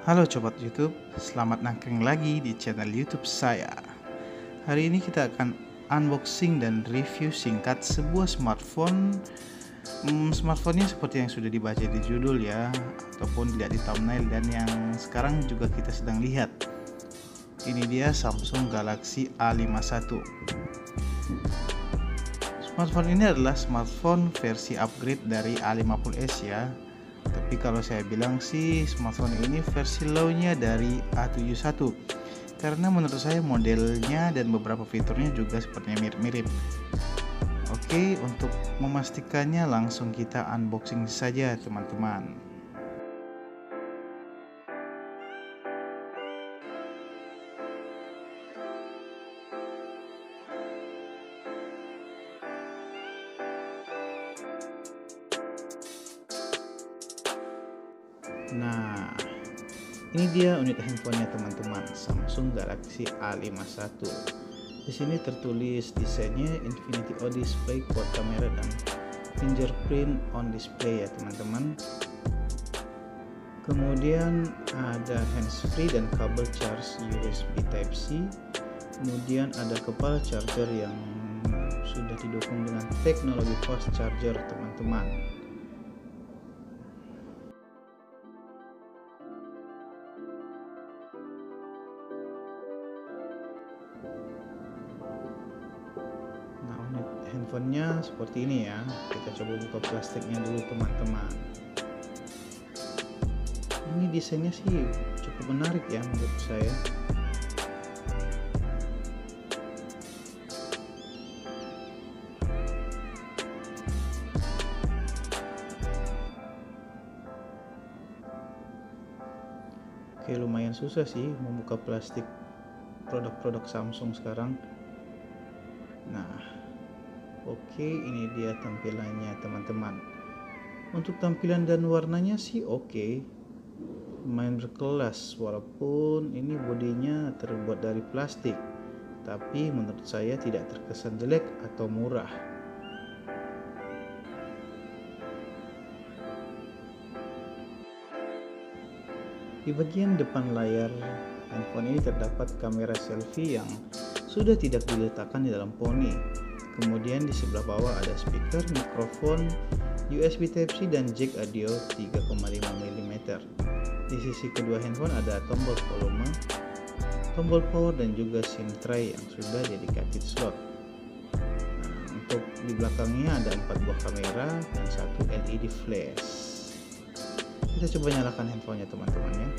Halo Sobat YouTube, selamat nangkring lagi di channel YouTube saya. Hari ini kita akan unboxing dan review singkat sebuah smartphone. Smartphone-nya seperti yang sudah dibaca di judul ya, ataupun dilihat di thumbnail dan yang sekarang juga kita sedang lihat. Ini dia Samsung Galaxy A51. Smartphone ini adalah smartphone versi upgrade dari A50s ya. Tapi kalau saya bilang sih smartphone ini versi low-nya dari A71, karena menurut saya modelnya dan beberapa fiturnya juga sepertinya mirip-mirip. Oke, untuk memastikannya langsung kita unboxing saja teman-teman. Nah, ini dia unit handphonenya teman-teman, Samsung Galaxy A51. Di sini tertulis desainnya Infinity O Display, quad kamera dan fingerprint on display ya teman-teman. Kemudian ada handsfree dan kabel charge USB Type C. Kemudian ada kepala charger yang sudah didukung dengan teknologi fast charger teman-teman. Handphonenya seperti ini ya. Kita coba buka plastiknya dulu teman-teman. Ini desainnya sih cukup menarik ya menurut saya. Oke, lumayan susah sih membuka plastik produk-produk Samsung sekarang. Nah, oke, ini dia tampilannya teman-teman. Untuk tampilan dan warnanya sih oke, lumayan berkelas. Walaupun ini bodinya terbuat dari plastik, tapi menurut saya tidak terkesan jelek atau murah. Di bagian depan layar handphone ini terdapat kamera selfie yang sudah tidak diletakkan di dalam poni. Kemudian di sebelah bawah ada speaker, mikrofon, USB Type-C dan jack audio 3,5 mm. Di sisi kedua handphone ada tombol volume, tombol power dan juga SIM tray yang sudah dedicated slot. Nah, untuk di belakangnya ada 4 buah kamera dan 1 LED flash. Kita coba nyalakan handphonenya teman-teman ya.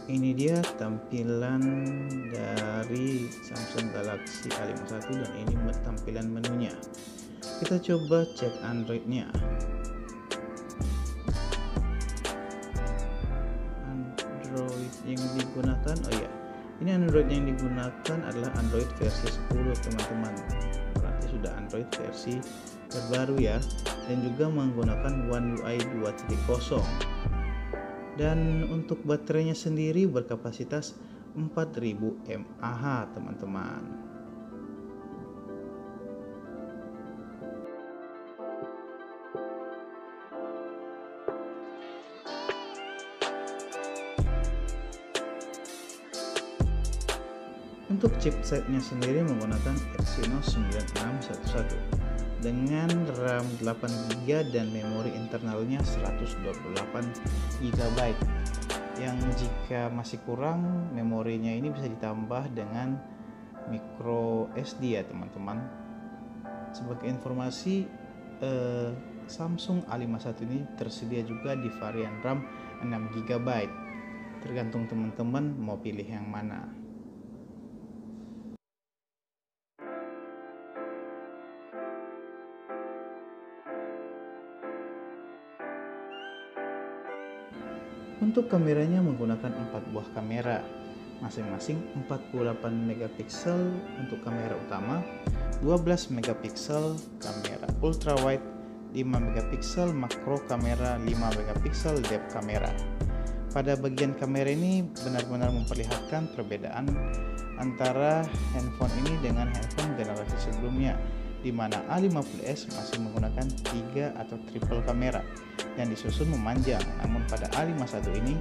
Ini dia tampilan dari Samsung Galaxy A51 dan ini tampilan menunya. Kita coba cek Android-nya. Android yang digunakan, oh ya, ini Android yang digunakan adalah Android versi 10 teman-teman. Berarti sudah Android versi terbaru ya, dan juga menggunakan One UI 2.0. Dan untuk baterainya sendiri berkapasitas 4000 mAh teman-teman. Untuk chipsetnya sendiri menggunakan Exynos 9611 dengan RAM 8GB dan memori internalnya 128GB, yang jika masih kurang memorinya ini bisa ditambah dengan micro SD ya teman-teman. Sebagai informasi, Samsung A51 ini tersedia juga di varian RAM 6GB, tergantung teman-teman mau pilih yang mana. Untuk kameranya menggunakan 4 buah kamera, masing-masing 48 megapiksel untuk kamera utama, 12 megapiksel kamera ultrawide, 5 megapiksel makro kamera, 5 megapiksel depth kamera. Pada bagian kamera ini benar-benar memperlihatkan perbedaan antara handphone ini dengan handphone generasi sebelumnya, di mana A50s masih menggunakan 3 atau triple kamera yang disusun memanjang. Namun pada A51 ini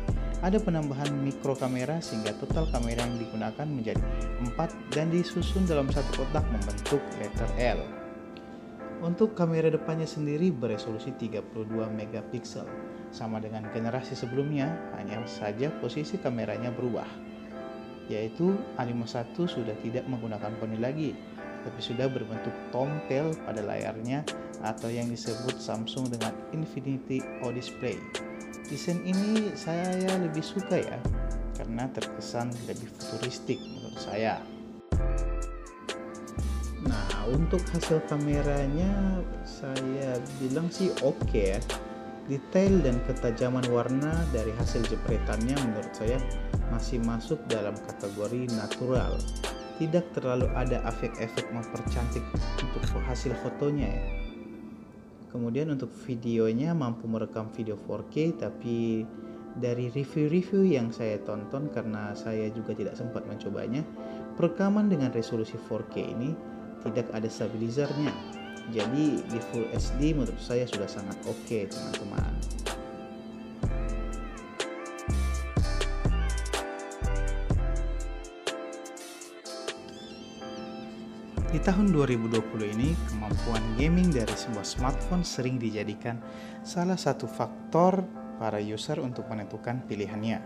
ada penambahan mikro kamera sehingga total kamera yang digunakan menjadi 4 dan disusun dalam satu kotak membentuk letter L. Untuk kamera depannya sendiri beresolusi 32 megapiksel, sama dengan generasi sebelumnya, hanya saja posisi kameranya berubah, yaitu A51 sudah tidak menggunakan poni lagi, tapi sudah berbentuk tompel pada layarnya atau yang disebut Samsung dengan Infinity O Display. Desain ini saya lebih suka ya, karena terkesan lebih futuristik menurut saya. Nah, untuk hasil kameranya saya bilang sih oke ya. Detail dan ketajaman warna dari hasil jepretannya menurut saya masih masuk dalam kategori natural. Tidak terlalu ada efek-efek mempercantik untuk hasil fotonya ya. Kemudian untuk videonya mampu merekam video 4K, tapi dari review-review yang saya tonton, karena saya juga tidak sempat mencobanya, perekaman dengan resolusi 4K ini tidak ada stabilizernya. Jadi di Full HD menurut saya sudah sangat oke, teman-teman. Di tahun 2020 ini, kemampuan gaming dari sebuah smartphone sering dijadikan salah satu faktor para user untuk menentukan pilihannya.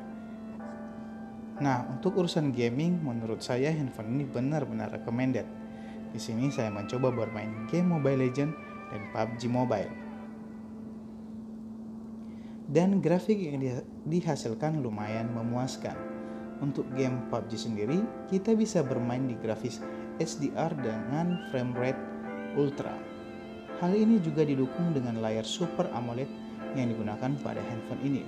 Nah, untuk urusan gaming, menurut saya handphone ini benar-benar recommended. Di sini saya mencoba bermain game Mobile Legends dan PUBG Mobile. Dan grafik yang dihasilkan lumayan memuaskan. Untuk game PUBG sendiri, kita bisa bermain di grafis HDR dengan frame rate ultra. Hal ini juga didukung dengan layar Super AMOLED yang digunakan pada handphone ini.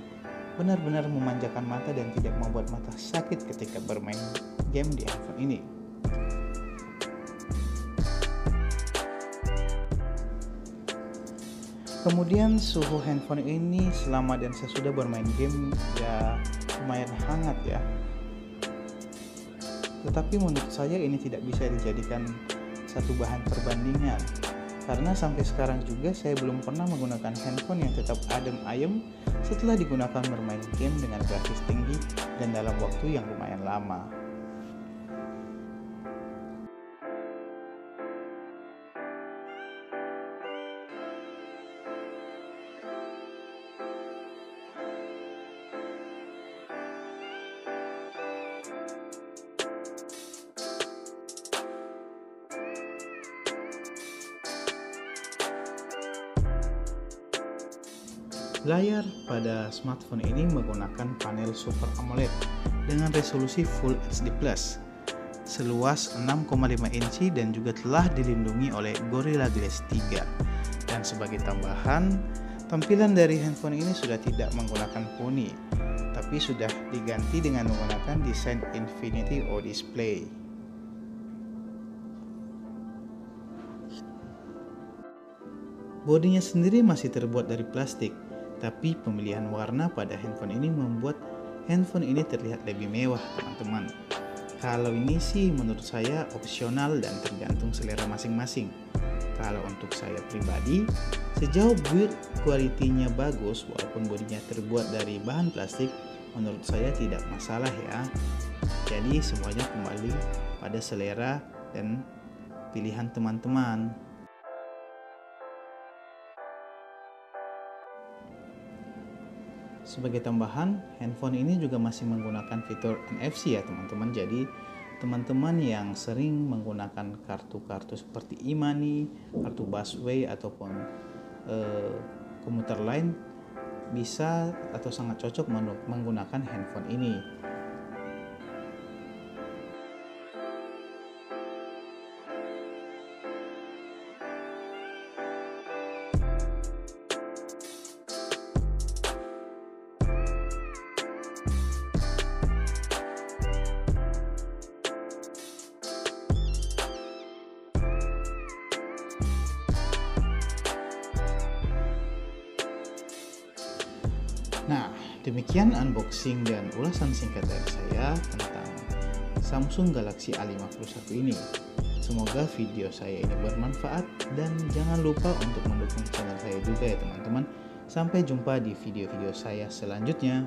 Benar-benar memanjakan mata dan tidak membuat mata sakit ketika bermain game di handphone ini. Kemudian suhu handphone ini selama dan sesudah bermain game ya lumayan hangat ya. Tetapi menurut saya ini tidak bisa dijadikan satu bahan perbandingan, karena sampai sekarang juga saya belum pernah menggunakan handphone yang tetap adem ayem setelah digunakan bermain game dengan grafis tinggi dan dalam waktu yang lumayan lama. Layar pada smartphone ini menggunakan panel Super AMOLED dengan resolusi Full HD+, seluas 6,5 inci dan juga telah dilindungi oleh Gorilla Glass 3. Dan sebagai tambahan, tampilan dari handphone ini sudah tidak menggunakan poni, tapi sudah diganti dengan menggunakan desain Infinity O Display. Bodinya sendiri masih terbuat dari plastik, tapi pemilihan warna pada handphone ini membuat handphone ini terlihat lebih mewah, teman-teman. Kalau ini sih menurut saya opsional dan tergantung selera masing-masing. Kalau untuk saya pribadi, sejauh build quality-nya bagus walaupun bodinya terbuat dari bahan plastik, menurut saya tidak masalah ya. Jadi semuanya kembali pada selera dan pilihan teman-teman. Sebagai tambahan, handphone ini juga masih menggunakan fitur NFC ya teman-teman. Jadi teman-teman yang sering menggunakan kartu-kartu seperti e-money, kartu busway ataupun komuter lain bisa atau sangat cocok menggunakan handphone ini. Demikian unboxing dan ulasan singkat dari saya tentang Samsung Galaxy A51 ini. Semoga video saya ini bermanfaat dan jangan lupa untuk mendukung channel saya juga ya teman-teman. Sampai jumpa di video-video saya selanjutnya.